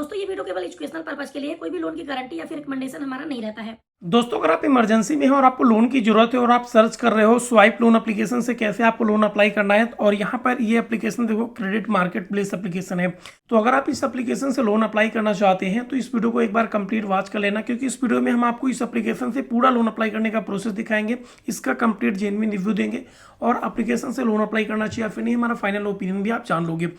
दोस्तों ये वीडियो केवल एजुकेशनल पर्पज के लिए, कोई भी लोन की गारंटी या फिर रिकमेंडेशन हमारा नहीं रहता है। दोस्तों अगर आप इमरजेंसी में हो और आपको लोन की जरूरत है और आप सर्च कर रहे हो स्वाइप लोन एप्लीकेशन से कैसे आपको लोन अप्लाई करना है, और यहाँ पर ये एप्लीकेशन देखो क्रेडिट मार्केट प्लेस एप्लीकेशन है। तो अगर आप इस एप्लीकेशन से लोन अप्लाई करना चाहते हैं तो इस वीडियो को एक बार कंप्लीट वॉच कर लेना, क्योंकि इस वीडियो में हम आपको इस एप्लीकेशन से पूरा लोन अप्लाई करने का प्रोसेस दिखाएंगे, इसका कंप्लीट जेन्युइन रिव्यू देंगे और एप्लीकेशन से लोन अप्लाई करना चाहिए या फिर नहीं हमारा फाइनल ओपिनियन भी आप जान लोगे।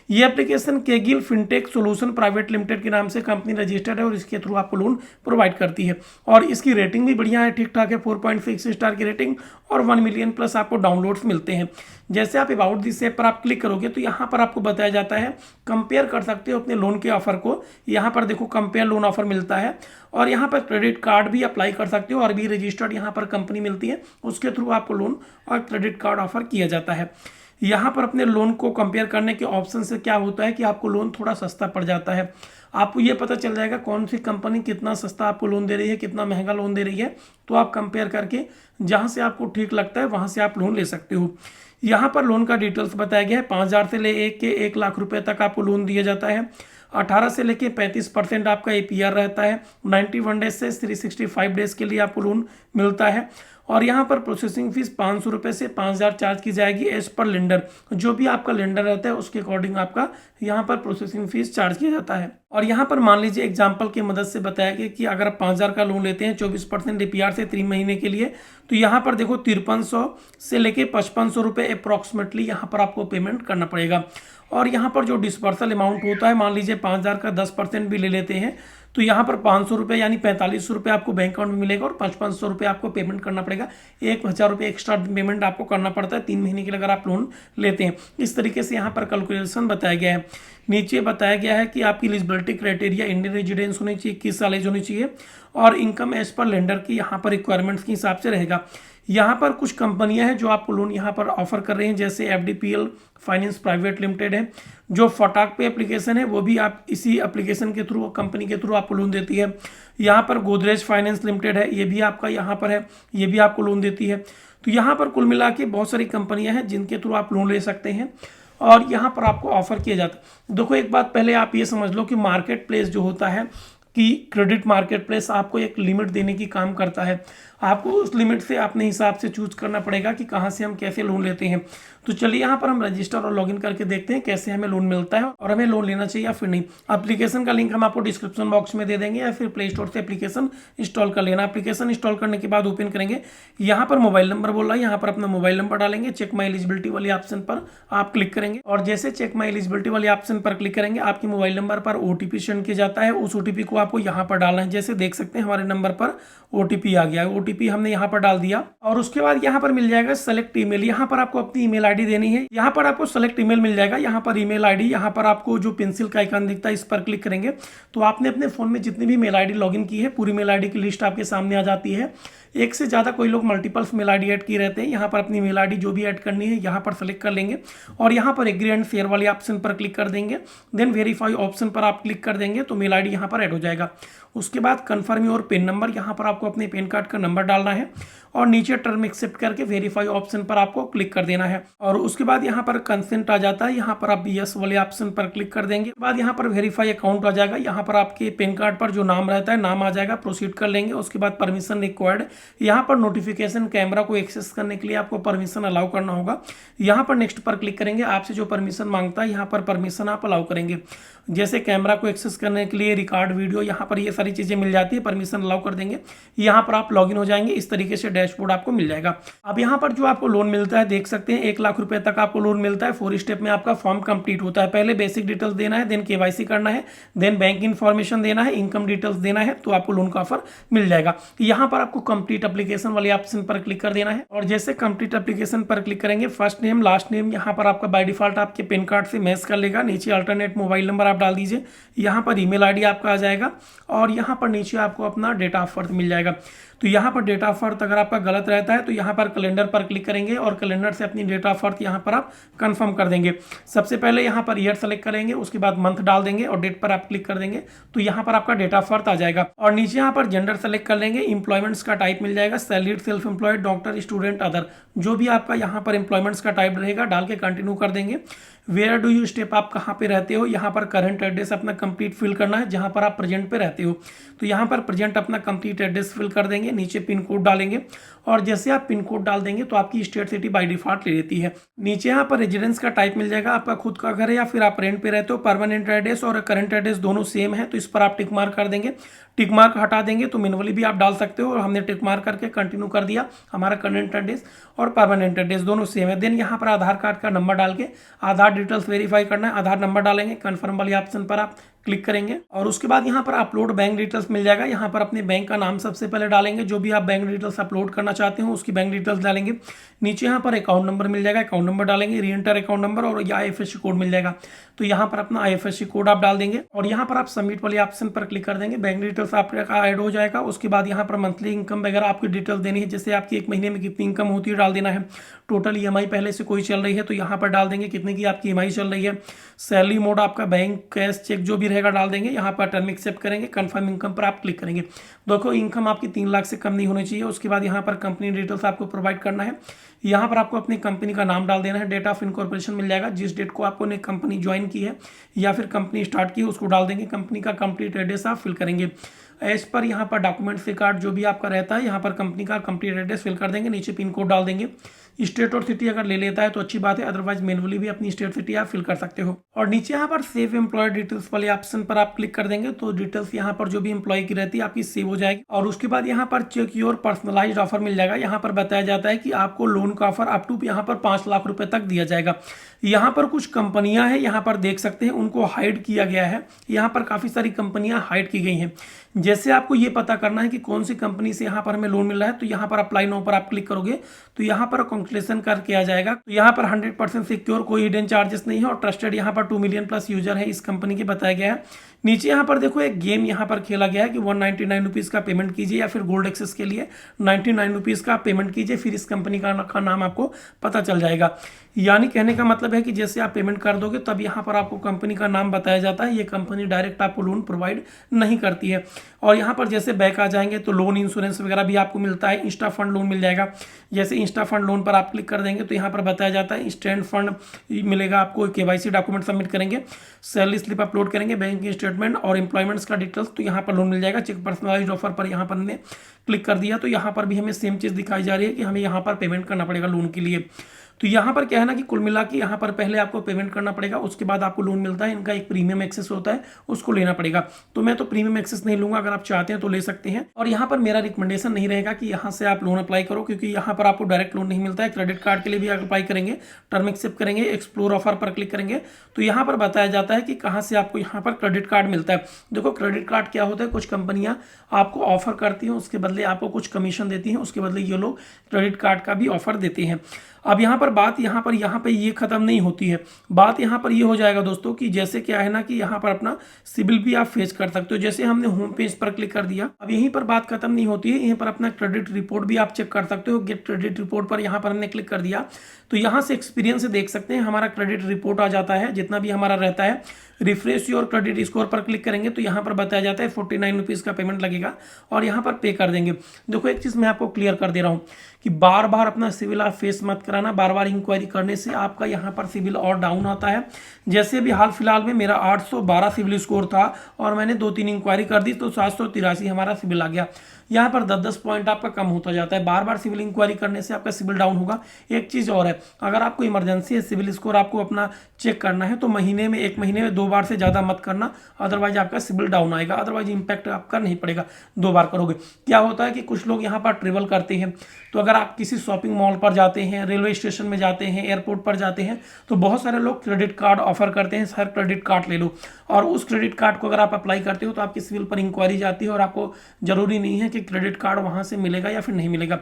ये एप्लीकेशन केगिल फिनटेक सोल्यूशन प्राइवेट लिमिटेड के नाम से कंपनी रजिस्टर्ड है और इसके थ्रू आपको लोन प्रोवाइड करती है और इसकी रेटिंग भी बढ़िया है, ठीक ठाक है, 4.6 स्टार की रेटिंग और 1 मिलियन प्लस आपको डाउनलोड्स मिलते हैं। जैसे आप अबाउट दिस ऐप पर आप क्लिक करोगे तो यहाँ पर आपको बताया जाता है कंपेयर कर सकते हो अपने लोन के ऑफर को। यहाँ पर देखो कंपेयर लोन ऑफर मिलता है और यहाँ पर क्रेडिट कार्ड भी अप्लाई कर सकते हो और भी रजिस्टर्ड यहाँ पर कंपनी मिलती है, उसके थ्रू आपको लोन और क्रेडिट कार्ड ऑफर किया जाता है। यहाँ पर अपने लोन को कंपेयर करने के ऑप्शन से क्या होता है कि आपको लोन थोड़ा सस्ता पड़ जाता है। आपको ये पता चल जाएगा कौन सी कंपनी कितना सस्ता आपको लोन दे रही है, कितना महंगा लोन दे रही है, तो आप कंपेयर करके जहाँ से आपको ठीक लगता है वहाँ से आप लोन ले सकते हो। यहाँ पर लोन का डिटेल्स बताया गया है। 5,000 से ले के 1 लाख रुपए तक आपको लोन दिया जाता है। 18 से लेके 35% आपका APR रहता है। 91 डेज से 365 डेज के लिए आपको लोन मिलता है और यहाँ पर प्रोसेसिंग फीस 500 रुपये से 5,000 चार्ज की जाएगी एज पर लेंडर। जो भी आपका लेंडर रहता है उसके अकॉर्डिंग आपका यहाँ पर प्रोसेसिंग फीस चार्ज किया जाता है। और यहाँ पर मान लीजिए एग्जाम्पल की मदद से बताया गया कि अगर आप 5,000 का लोन लेते हैं 24% APR से 3 महीने के लिए, तो यहाँ पर देखो 5300 से लेके 5500 रुपये अप्रॉक्सीमेटली यहाँ पर आपको पेमेंट करना पड़ेगा। और यहाँ पर जो डिस्पर्सल अमाउंट होता है, मान लीजिए 5,000 का 10% भी ले लेते हैं तो यहाँ पर 500 रुपये यानी 4500 रुपये आपको बैंक अकाउंट में मिलेगा और 5500 रुपये आपको पेमेंट करना पड़ेगा। 1,000 रुपये एक्स्ट्रा पेमेंट आपको करना पड़ता है 3 महीने के लिए अगर आप लोन लेते हैं। इस तरीके से यहाँ पर कैलकुलेशन बताया गया है। नीचे बताया गया है कि आपकी एलिजिबिलिटी क्राइटेरिया इंडियन रेजिडेंस होनी चाहिए, 21 साल एज होनी चाहिए और इनकम एज पर लेंडर की यहाँ पर रिक्वायरमेंट्स के हिसाब से रहेगा। यहाँ पर कुछ कंपनियां हैं जो आपको लोन यहाँ पर ऑफर कर रही हैं, जैसे FDPL फाइनेंस प्राइवेट लिमिटेड है। जो फटाक पे एप्लीकेशन है वो भी आप इसी एप्लीकेशन के थ्रू, कंपनी के थ्रू आपको लोन देती है। यहाँ पर गोदरेज फाइनेंस लिमिटेड है, ये भी आपका यहाँ पर है, ये भी आपको लोन देती है। तो यहाँ पर कुल मिला के बहुत सारी कंपनियां हैं जिनके थ्रू आप लोन ले सकते हैं और यहाँ पर आपको ऑफर किया जाता है। देखो एक बात पहले आप ये समझ लो कि मार्केट प्लेस जो होता है कि क्रेडिट मार्केट प्लेस आपको एक लिमिट देने की काम करता है। आपको उस लिमिट से अपने हिसाब से चूज करना पड़ेगा कि कहाँ से हम कैसे लोन लेते हैं। तो चलिए यहाँ पर हम रजिस्टर और लॉगिन करके देखते हैं कैसे हमें लोन मिलता है और हमें लोन लेना चाहिए या फिर नहीं। एप्लीकेशन का लिंक हम आपको डिस्क्रिप्शन बॉक्स में दे देंगे या फिर प्ले स्टोर से एप्लीकेशन इंस्टॉल कर लेना। एप्लीकेशन इंस्टॉल करने के बाद ओपन करेंगे, यहाँ पर मोबाइल नंबर बोल रहा है, यहाँ पर अपना मोबाइल नंबर डालेंगे। चेक माई एलिजिबिलिटी वाले ऑप्शन पर आप क्लिक करेंगे और जैसे चेक माई एलिजिबिलिटी वाले ऑप्शन पर क्लिक करेंगे आपके मोबाइल नंबर पर OTP सेंड किया जाता है। उस OTP को आपको यहाँ पर डालना है। जैसे देख सकते हैं हमारे नंबर पर OTP आ गया है, OTP हमने यहाँ पर डाल दिया और उसके बाद यहाँ पर मिल जाएगा सेलेक्ट ईमेल। यहाँ पर आपको अपनी ईमेल आईडी देनी है। यहाँ पर आपको सेलेक्ट ईमेल मिल जाएगा। यहाँ पर ईमेल आईडी, यहाँ पर आपको जो पेंसिल का आइकन दिखता है इस पर क्लिक करेंगे तो आपने अपने फोन में जितनी भी मेल आईडी लॉगिन की है पूरी मेल आईडी की लिस्ट आपके सामने आ जाती है। एक से ज़्यादा कोई लोग मल्टीपल्स मेल आईडी ऐड किए रहते हैं। यहाँ पर अपनी मेल आईडी जो भी ऐड करनी है यहाँ पर सेलेक्ट कर लेंगे और यहाँ पर एग्री एंड शेयर वाले ऑप्शन पर क्लिक कर देंगे। देन वेरीफाई ऑप्शन पर आप क्लिक कर देंगे तो मेल आईडी यहाँ पर ऐड हो जाएगा। उसके बाद कन्फर्म योर पिन नंबर, यहाँ पर आपको अपने पैन कार्ड का नंबर डालना है और नीचे टर्म एक्सेप्ट करके वेरीफाई ऑप्शन पर आपको क्लिक कर देना है और उसके बाद यहाँ पर कंसेंट आ जाता है। यहाँ पर आप यस वाले ऑप्शन पर क्लिक कर देंगे। बाद यहाँ पर वेरीफाई अकाउंट आ जाएगा। यहाँ पर आपके पैन कार्ड पर जो नाम रहता है नाम आ जाएगा, प्रोसीड कर लेंगे। उसके बाद परमिशन रिक्वायर्ड, यहाँ पर नोटिफिकेशन कैमरा को एक्सेस करने के लिए आपको परमिशन अलाउ करना होगा। यहाँ पर नेक्स्ट पर क्लिक करेंगे। आपसे जो परमिशन मांगता है यहाँ पर परमिशन आप अलाउ करेंगे। जैसे कैमरा को एक्सेस करने के लिए रिकॉर्ड वीडियो, यहाँ पर ये सारी चीजें मिल जाती है, परमिशन अलाउ कर देंगे। यहाँ पर आप लॉगिन हो जाएंगे। इस तरीके से डैशबोर्ड आपको मिल जाएगा। अब यहाँ पर जो आपको लोन मिलता है देख सकते हैं 1 लाख रुपए तक आपको लोन मिलता है। 4 स्टेप में आपका फॉर्म कंप्लीट होता है। पहले बेसिक डिटेल्स देना है, देन KYC करना है, देन बैंक इन्फॉर्मेशन देना है, इनकम डिटेल्स देना है, तो आपको लोन का ऑफर मिल जाएगा। यहाँ पर आपको कंप्लीट एप्लीकेशन वाले ऑप्शन पर क्लिक कर देना है और जैसे कंप्लीट एप्लीकेशन पर क्लिक करेंगे फर्स्ट नेम लास्ट नेम यहाँ पर आपका बाय डिफॉल्ट आपके पैन कार्ड से मैच कर लेगा। नीचे अल्टरनेट मोबाइल नंबर आप डाल दीजिए। यहाँ पर ईमेल आईडी आपका आ जाएगा और यहाँ पर नीचे आपको अपना डेट ऑफ बर्थ मिल जाएगा। तो यहाँ पर डेट ऑफ बर्थ अगर आपका गलत रहता है तो यहाँ पर कैलेंडर पर क्लिक करेंगे और कैलेंडर से अपनी डेट ऑफ बर्थ यहाँ पर आप कंफर्म कर देंगे। सबसे पहले यहाँ पर ईयर सेलेक्ट करेंगे, उसके बाद मंथ डाल देंगे और डेट पर आप क्लिक कर देंगे तो यहाँ पर आपका डेट ऑफ बर्थ आ जाएगा। और नीचे यहाँ पर जेंडर सेलेक्ट कर लेंगे। इंप्लॉयमेंट्स का टाइप मिल जाएगा, salaried, self employed, doctor, student, other, जो भी आपका यहाँ पर एम्प्लॉयमेंट्स का टाइप रहेगा डाल के कंटिन्यू कर देंगे। वेयर डू यू स्टेप, आप कहाँ पे रहते हो, यहाँ पर करंट एड्रेस अपना कंप्लीट फिल करना है जहाँ पर आप प्रेजेंट पे रहते हो। तो यहाँ पर प्रेजेंट अपना कंप्लीट एड्रेस फिल कर देंगे, नीचे पिन कोड डालेंगे और जैसे आप पिन कोड डाल देंगे तो आपकी स्टेट सिटी बाय डिफॉल्ट ले लेती है। नीचे यहाँ पर रेजिडेंस का टाइप मिल जाएगा, आपका खुद का घर है या फिर आप रेंट पे रहते हो। परमानेंट एड्रेस और करंट एड्रेस दोनों सेम है तो इस पर आप टिक मार्क कर देंगे। टिक मार्क हटा देंगे तो मैनुअली भी आप डाल सकते हो और हमने टिक मार्क करके कंटिन्यू कर दिया। हमारा करंट एड्रेस और परमानेंट एड्रेस दोनों सेम है। देन यहाँ पर आधार कार्ड का नंबर डाल के आधार डिटेल्स वेरीफाई करना है, आधार नंबर डालेंगे, कन्फर्म वाले ऑप्शन पर आप क्लिक करेंगे और उसके बाद यहाँ पर अपलोड बैंक डिटेल्स मिल जाएगा। यहाँ पर अपने बैंक का नाम सबसे पहले डालेंगे, जो भी आप बैंक डिटेल्स अपलोड करना चाहते हो उसकी बैंक डिटेल्स डालेंगे। नीचे यहाँ पर अकाउंट नंबर मिल जाएगा, अकाउंट नंबर डालेंगे, री एंटर अकाउंट नंबर और या IFSC कोड मिल जाएगा तो यहाँ पर अपना IFSC कोड आप डाल देंगे और यहाँ पर आप सबमिट वाले ऑप्शन पर क्लिक कर देंगे। बैंक डिटेल्स आपका ऐड हो जाएगा। उसके बाद यहाँ पर मंथली इनकम वगैरह आपकी डिटेल्स देनी है, जैसे आपकी एक महीने में कितनी इनकम होती है डाल देना है। टोटल EMI पहले से कोई चल रही है तो यहाँ पर डाल देंगे कितने की आपकी EMI चल रही है। सैलरी मोड आपका बैंक कैश चेक जो भी रहेगा डाल देंगे। यहाँ पर टर्म एक्सेप्ट करेंगे, कंफर्म इनकम पर आप क्लिक करेंगे। देखो इनकम आपकी 3 लाख से कम नहीं होनी चाहिए। उसके बाद यहाँ पर कंपनी डिटेल्स आपको प्रोवाइड करना है। यहाँ पर आपको अपनी कंपनी का नाम डाल देना है, डेट ऑफ इनकॉर्पोरेशन मिल जाएगा, जिस डेट को आपको ने कंपनी ज्वाइन की है या फिर कंपनी स्टार्ट की है उसको डाल देंगे। कंपनी का कंप्लीट एड्रेस आप फिल करेंगे। एज पर यहाँ पर डॉक्यूमेंट्स रिकॉर्ड जो भी आपका रहता है यहाँ पर कंपनी का कंप्लीट एड्रेस फिल कर देंगे, नीचे पिन कोड डाल देंगे। स्टेट और सिटी अगर ले लेता है तो अच्छी बात है, अदरवाइज मैनुअली भी अपनी स्टेट सिटी आप फिल कर सकते हो। और नीचे यहाँ पर सेव एम्प्लॉय डिटेल्स वाले ऑप्शन पर आप क्लिक कर देंगे तो डिटेल्स यहाँ पर जो भी एम्प्लॉय की रहती है आपकी सेव हो जाएगी। और उसके बाद यहाँ पर चेक योर पर्सनलाइज्ड ऑफर मिल जाएगा। यहाँ पर बताया जाता है कि आपको लोन का ऑफर अप टू यहाँ पर 5 लाख रुपए तक दिया जाएगा। यहाँ पर कुछ कंपनियां हैं, यहाँ पर देख सकते हैं उनको हाइड किया गया है। यहाँ पर काफी सारी कंपनियां हाइड की गई हैं। जैसे आपको ये पता करना है कि कौन सी कंपनी से यहाँ पर हमें लोन मिल रहा है तो यहाँ पर अप्लाई नाउ पर आप क्लिक करोगे तो यहाँ पर कैलकुलेशन करके आ जाएगा। तो यहाँ पर 100% सिक्योर, कोई हिडन चार्जेस नहीं है और ट्रस्टेड यहाँ पर 2 मिलियन प्लस यूजर है इस कंपनी के बताया गया है। नीचे यहाँ पर देखो एक गेम यहाँ पर खेला गया है कि 199 रुपीज़ का पेमेंट कीजिए या फिर गोल्ड एक्सेस के लिए 99 रुपीज़ का पेमेंट कीजिए, फिर इस कंपनी का नाम आपको पता चल जाएगा। यानी कहने का मतलब है कि जैसे आप पेमेंट कर दोगे तब यहाँ पर आपको कंपनी का नाम बताया जाता है। ये कंपनी डायरेक्ट आपको लोन प्रोवाइड नहीं करती है। और यहाँ पर जैसे बैक आ जाएंगे तो लोन इंश्योरेंस वगैरह भी आपको मिलता है। इंस्टा फंड लोन मिल जाएगा। जैसे इंस्टा फंड लोन पर आप क्लिक कर देंगे तो यहाँ पर बताया जाता है इंस्टेंट फंड मिलेगा आपको। KYC डॉक्यूमेंट सबमिट करेंगे, सैलरी स्लिप अपलोड करेंगे, बैंक स्टेटमेंट और एम्प्लॉयमेंट्स का डिटेल्स, तो यहाँ पर लोन मिल जाएगा। चेक पर्सनलाइज्ड ऑफर पर यहाँ पर हमने क्लिक कर दिया तो यहाँ पर भी हमें सेम चीज़ दिखाई जा रही है कि हमें यहाँ पर पेमेंट करना पड़ेगा लोन के लिए। तो यहाँ पर क्या है ना कि कुल मिला के यहाँ पर पहले आपको पेमेंट करना पड़ेगा, उसके बाद आपको लोन मिलता है। इनका एक प्रीमियम एक्सेस होता है, उसको लेना पड़ेगा। तो मैं तो प्रीमियम एक्सेस नहीं लूंगा, अगर आप चाहते हैं तो ले सकते हैं। और यहाँ पर मेरा रिकमेंडेशन नहीं रहेगा कि यहाँ से आप लोन अप्लाई करो, क्योंकि यहाँ पर आपको डायरेक्ट लोन नहीं मिलता है। क्रेडिट कार्ड के लिए भी अप्लाई करेंगे, टर्म एक्सेप्ट करेंगे, एक्सप्लोर ऑफर पर क्लिक करेंगे तो यहाँ पर बताया जाता है कि कहाँ से आपको यहाँ पर क्रेडिट कार्ड मिलता है। देखो क्रेडिट कार्ड क्या होता है, कुछ कंपनियां आपको ऑफर करती हैं, उसके बदले आपको कुछ कमीशन देती हैं, उसके बदले ये लोग क्रेडिट कार्ड का भी ऑफर देते हैं। अब यहाँ पर बात यहाँ पे ये खत्म नहीं होती है। बात यहाँ पर ये हो जाएगा दोस्तों कि जैसे क्या है ना कि यहाँ पर अपना सिबिल भी आप फेच कर सकते हो। जैसे हमने होम पेज पर क्लिक कर दिया, अब यहीं पर बात खत्म नहीं होती है। यहीं पर अपना क्रेडिट रिपोर्ट भी आप चेक कर सकते हो। गेट क्रेडिट रिपोर्ट पर यहाँ पर हमने क्लिक कर दिया तो यहाँ से एक्सपीरियंस से देख सकते हैं हमारा क्रेडिट रिपोर्ट आ जाता है, जितना भी हमारा रहता है। रिफ्रेश योर क्रेडिट स्कोर पर क्लिक करेंगे तो यहाँ पर बताया जाता है 49 रुपीज़ का पेमेंट लगेगा और यहाँ पर पे कर देंगे। देखो एक चीज़ मैं आपको क्लियर कर दे रहा हूँ कि बार बार अपना सिविल आप फेस मत कराना। बार बार इंक्वायरी करने से आपका यहाँ पर सिविल और डाउन आता है। जैसे भी हाल फिलहाल में मेरा 812 सिविल स्कोर था और मैंने 2-3 इंक्वायरी कर दी तो 783 हमारा सिविल आ गया। यहाँ पर 10-10 पॉइंट आपका कम होता जाता है। बार बार सिविल इंक्वायरी करने से आपका सिविल डाउन होगा। एक चीज़ और है, अगर आपको इमरजेंसी है सिविल स्कोर आपको अपना चेक करना है तो महीने में 1 महीने में 2 बार से ज़्यादा मत करना, अदरवाइज आपका सिविल डाउन आएगा। अदरवाइज इंपैक्ट आपका नहीं पड़ेगा, 2 बार करोगे। क्या होता है कि कुछ लोग यहाँ पर ट्रेवल करते हैं तो अगर आप किसी शॉपिंग मॉल पर जाते हैं, रेलवे स्टेशन में जाते हैं, एयरपोर्ट पर जाते हैं तो बहुत सारे लोग क्रेडिट कार्ड ऑफर करते हैं, सर क्रेडिट कार्ड ले लो। और उस क्रेडिट कार्ड को अगर आप अप्लाई करते हो तो आपकी सिविल पर इंक्वायरी जाती है और आपको जरूरी नहीं है कि क्रेडिट कार्ड वहाँ से मिलेगा या फिर नहीं मिलेगा।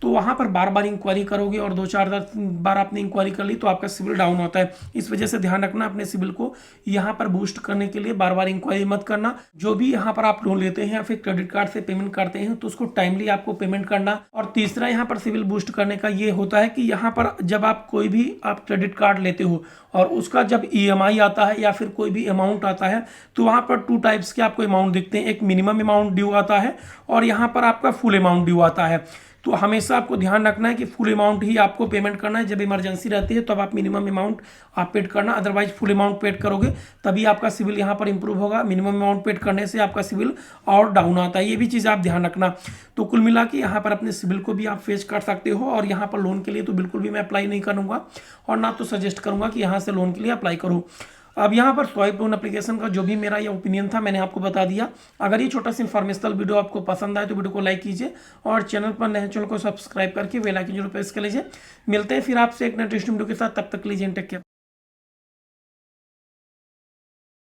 तो वहाँ पर बार बार इंक्वायरी करोगे और 2-4 बार आपने इंक्वायरी कर ली तो आपका सिविल डाउन होता है। इस वजह से ध्यान रखना, अपने सिविल को यहाँ पर बूस्ट करने के लिए बार बार इंक्वायरी मत करना। जो भी यहाँ पर आप लोन लेते हैं या फिर क्रेडिट कार्ड से पेमेंट करते हैं तो उसको टाइमली आपको पेमेंट करना। और तीसरा यहाँ पर सिविल बूस्ट करने का ये होता है कि यहाँ पर जब आप कोई भी आप क्रेडिट कार्ड लेते हो और उसका जब EMI आता है या फिर कोई भी अमाउंट आता है तो वहाँ पर 2 टाइप्स के आपको अमाउंट दिखते हैं। एक मिनिमम अमाउंट ड्यू आता है और यहाँ पर आपका फुल अमाउंट ड्यू आता है। तो हमेशा आपको ध्यान रखना है कि फुल अमाउंट ही आपको पेमेंट करना है। जब इमरजेंसी रहती है तब आप मिनिमम अमाउंट आप पेड करना, अदरवाइज फुल अमाउंट पेड करोगे तभी आपका सिविल यहाँ पर इंप्रूव होगा। मिनिमम अमाउंट पेड करने से आपका सिविल और डाउन आता है, ये भी चीज़ आप ध्यान रखना। तो कुल मिला के यहाँ पर अपने सिविल को भी आप फेच कर सकते हो, और यहाँ पर लोन के लिए तो बिल्कुल भी मैं अप्लाई नहीं करूँगा और ना तो सजेस्ट करूँगा कि यहाँ से लोन के लिए अप्लाई करो। अब यहाँ पर स्वाइप लोन एप्लीकेशन का जो भी मेरा ये ओपिनियन था मैंने आपको बता दिया। अगर ये छोटा सा इन्फॉर्मेशनल वीडियो आपको पसंद आए तो वीडियो को लाइक कीजिए, और चैनल पर नए चैनल को सब्सक्राइब करके बेल आइकन जरूर प्रेस कर लीजिए। मिलते हैं फिर आपसे एक नए इंटरेस्टिंग वीडियो के साथ, तब तक लीजिए टेक केयर।